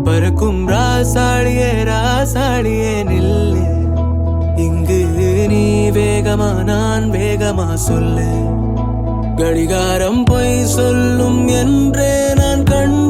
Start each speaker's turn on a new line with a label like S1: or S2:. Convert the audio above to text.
S1: பறக்கும் ராசாடியே ராசாடியே நில்லு. இங்கு நீ வேகமா நான் வேகமா சொல்லு. கடிகாரம் பொய் சொல்லும் என்றே நான் கண்